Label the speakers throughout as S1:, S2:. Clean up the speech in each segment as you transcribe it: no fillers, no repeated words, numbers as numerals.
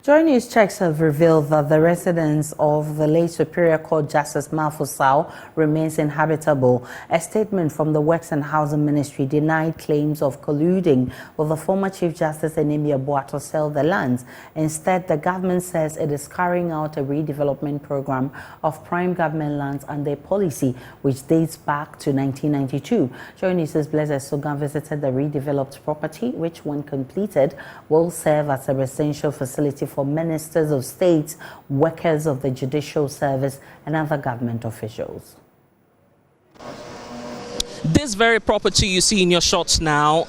S1: JoyNews checks have revealed that the residence of the late Superior Court Justice Marful-Sau remains inhabitable. A statement from the Works and Housing Ministry denied claims of colluding with the former Chief Justice inhabitable to sell the lands. Instead, the government says it is carrying out a redevelopment program of prime government lands under a policy which dates back to 1992. JoyNews' Blessed Sugan visited the redeveloped property, which, when completed, will serve as a residential facility for ministers of state, workers of the judicial service, and other government officials.
S2: This very property you see in your shots now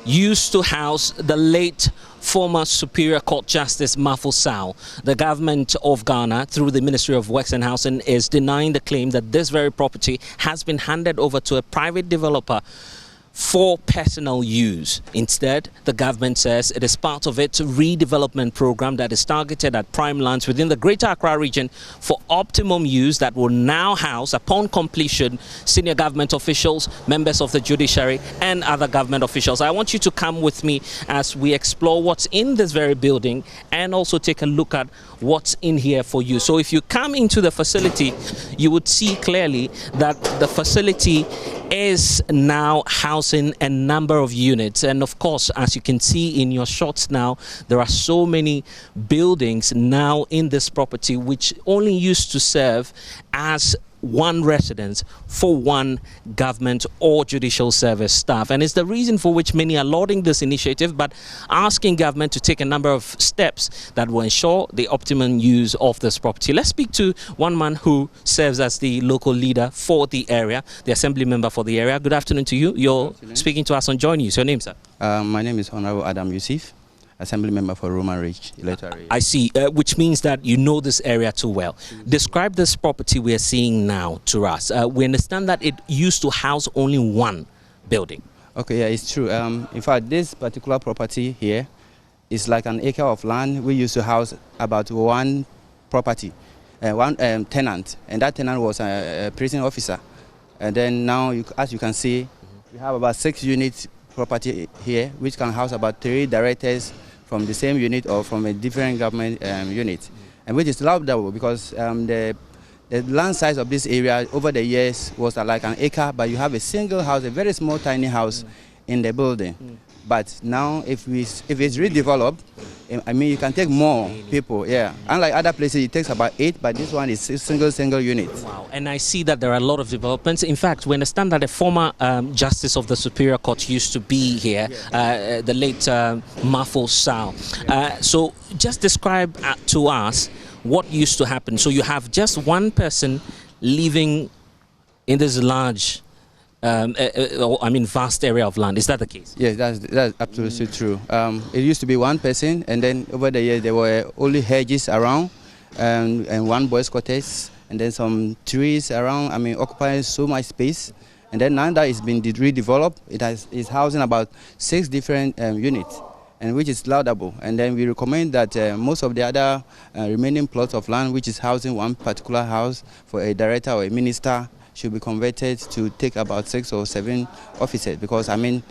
S2: used to house the late former Superior Court Justice Marful-Sau. The government of Ghana, through the Ministry of Works and Housing, is denying the claim that this very property has been handed over to a private developer for personal use. Instead, the government says it is part of its redevelopment program that is targeted at prime lands within the Greater Accra region for optimum use that will now house, upon completion, senior government officials, members of the judiciary, and other government officials. I want you to come with me as we explore what's in this very building and also take a look at what's in here for you. So if you come into the facility, you would see clearly that the facility is now housing a number of units, and of course, as you can see in your shots now, there are so many buildings now in this property which only used to serve as one residence for one government or judicial service staff. And it's the reason for which many are lauding this initiative, but asking government to take a number of steps that will ensure the optimum use of this property. Let's speak to one man who serves as the local leader for the area, the assembly member for the area. Good afternoon to you. You're speaking to us on JoyNews. Your name, sir?
S3: My name is Honorable Adam Yusuf, Assembly Member for Roman Ridge electorate.
S2: I see, which means that you know this area too well. Describe this property we are seeing now to us. We understand that it used to house only one building.
S3: Okay, yeah, it's true. In fact, this particular property here is like an acre of land. We used to house about one property, one tenant, and that tenant was a prison officer. And then now, as you can see, we have about 6 units property here, which can house about 3 directors from the same unit or from a different government unit, and which is laudable because the land size of this area over the years was like an acre, but you have a single house, a very small tiny house in the building. But now if it's redeveloped, I mean, you can take more people, yeah. Unlike other places, it takes about 8, but this one is a single unit.
S2: Wow, and I see that there are a lot of developments. In fact, we understand that a former Justice of the Superior Court used to be here, the late Marful-Sau. So just describe to us what used to happen. So you have just one person living in this large vast area of land. Is that the case?
S3: Yes, that's absolutely true. It used to be one person, and then over the years there were only hedges around, and one boys' cottage, and then some trees around. I mean, occupying so much space. And then now that it's been redeveloped, it's housing about 6 different units, and which is laudable. And then we recommend that most of the other remaining plots of land, which is housing one particular house for a director or a minister, should be converted to take about 6 or 7 offices, because I mean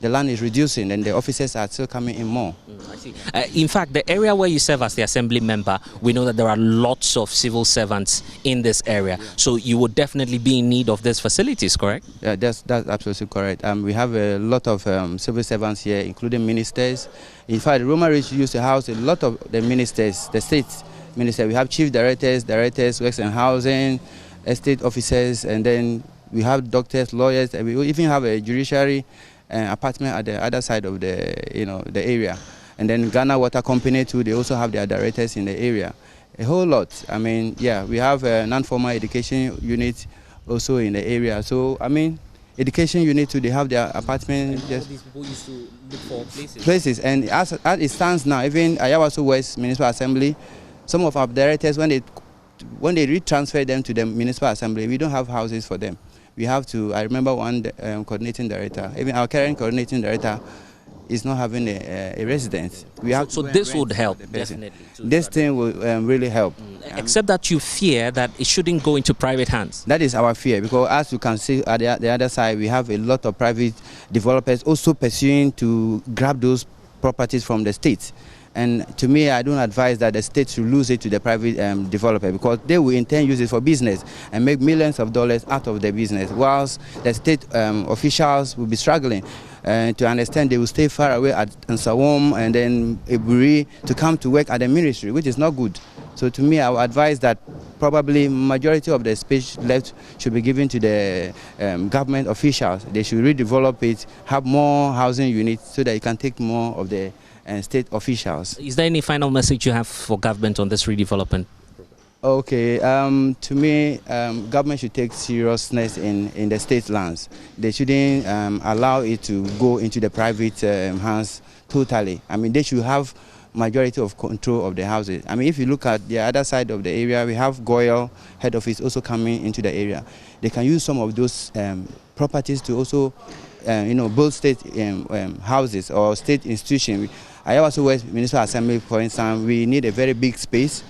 S3: the land is reducing and the officers are still coming in more.
S2: I see. In fact, the area where you serve as the assembly member, we know that there are lots of civil servants in this area, so you would definitely be in need of these facilities, correct?
S3: Yeah, that's absolutely correct. We have a lot of civil servants here, including ministers. In fact, Roman Ridge used to house a lot of the ministers, the state ministers. We have chief directors, works and housing, estate officers, and then we have doctors, lawyers, and we even have a judiciary apartment at the other side of the area. And then Ghana Water Company too, they also have their directors in the area. A whole lot. I mean, yeah, we have a non-formal education unit also in the area. So, I mean, education unit too, they have their apartment.
S2: And all these people used to look for places.
S3: Places, and as it stands now, even Ayawaso West Municipal Assembly, some of our directors, when they retransfer them to the municipal assembly, we don't have houses for them. We have to, I remember one coordinating director, even our current coordinating director is not having a residence. We have
S2: so this would help, definitely.
S3: This thing will really help.
S2: Except that you fear that it shouldn't go into private hands.
S3: That is our fear, because as you can see at the other side, we have a lot of private developers also pursuing to grab those properties from the state. And to me, I don't advise that the state should lose it to the private developer, because they will in turn use it for business and make millions of dollars out of the business, whilst the state officials will be struggling. To understand, they will stay far away at Nsawam and then Eburi to come to work at the ministry, which is not good. So to me, I would advise that probably majority of the space left should be given to the government officials. They should redevelop it, have more housing units so that you can take more of the state officials.
S2: Is there any final message you have for government on this redevelopment?
S3: Okay, to me, government should take seriousness in the state lands. They shouldn't allow it to go into the private hands totally. I mean, they should have majority of control of the houses. I mean, if you look at the other side of the area, we have Goyle head office also coming into the area. They can use some of those properties to also, build state houses or state institutions. I also work municipal assembly, for instance. We need a very big space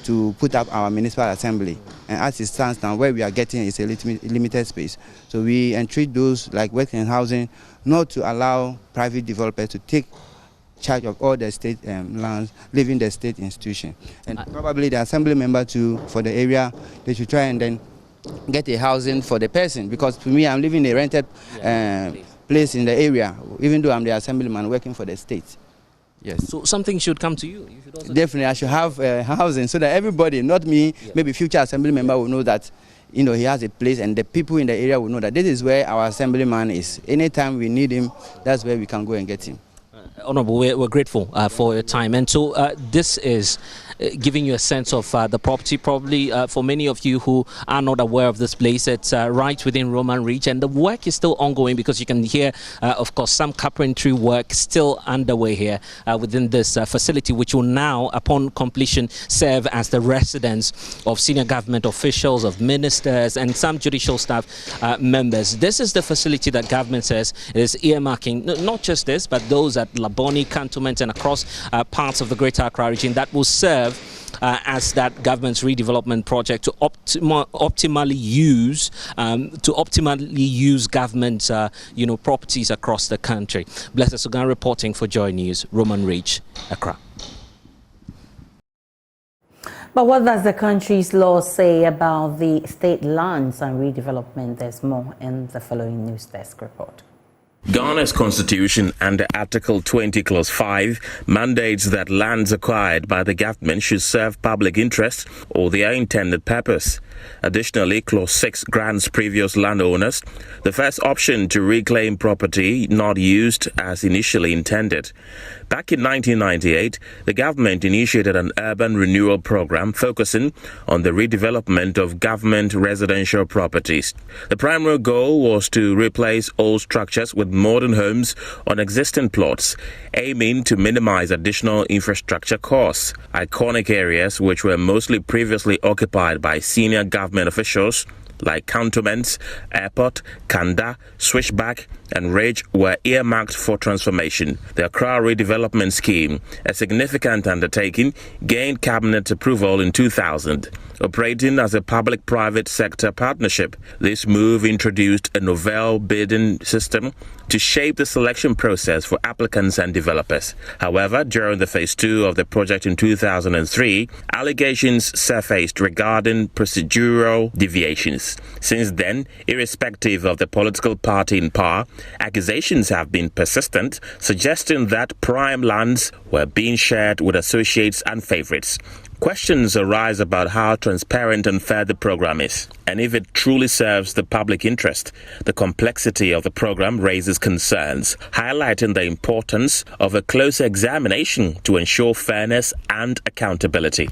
S3: to put up our municipal assembly, and as it stands now, where we are getting is a limited space. So we entreat those like working in housing not to allow private developers to take charge of all the state lands, leaving the state institution. And probably the assembly member too for the area, they should try and then get a housing for the person, because to me, I'm living in a rented place in the area, even though I'm the assemblyman working for the state. Yes.
S2: So something should come to you. You should also
S3: definitely, I should have housing so that everybody, not me, maybe future assembly member will know that, he has a place, and the people in the area will know that this is where our assemblyman is. Anytime we need him, that's where we can go and get him.
S2: Honorable, we're grateful for your time. And so this is giving you a sense of the property. Probably for many of you who are not aware of this place, it's right within Roman Reach, and the work is still ongoing, because you can hear, of course, some carpentry work still underway here within this facility, which will now, upon completion, serve as the residence of senior government officials, of ministers, and some judicial staff members. This is the facility that government says is earmarking, not just this, but those at Laboni, Cantonment, and across parts of the Greater Accra region, that will serve as that government's redevelopment project to optimally use government properties across the country. Blessed Sugan reporting for Joy News, Roman Reach, Accra.
S1: But what does the country's law say about the state lands and redevelopment? There's more in the following News Desk report.
S4: Ghana's constitution under Article 20, Clause 5 mandates that lands acquired by the government should serve public interest or their intended purpose. Additionally, Clause 6 grants previous landowners the first option to reclaim property not used as initially intended. Back in 1998, the government initiated an urban renewal program focusing on the redevelopment of government residential properties. The primary goal was to replace old structures with modern homes on existing plots, aiming to minimize additional infrastructure costs. Iconic areas, which were mostly previously occupied by senior government officials like Cantonments, Airport, Kanda, Switchback, and Ridge, were earmarked for transformation. The Accra Redevelopment Scheme, a significant undertaking, gained cabinet approval in 2000. Operating as a public-private sector partnership, this move introduced a novel bidding system to shape the selection process for applicants and developers. However, during the phase 2 of the project in 2003, allegations surfaced regarding procedural deviations. Since then, irrespective of the political party in power, accusations have been persistent, suggesting that prime lands were being shared with associates and favorites. Questions arise about how transparent and fair the program is, and if it truly serves the public interest. The complexity of the program raises concerns, highlighting the importance of a closer examination to ensure fairness and accountability.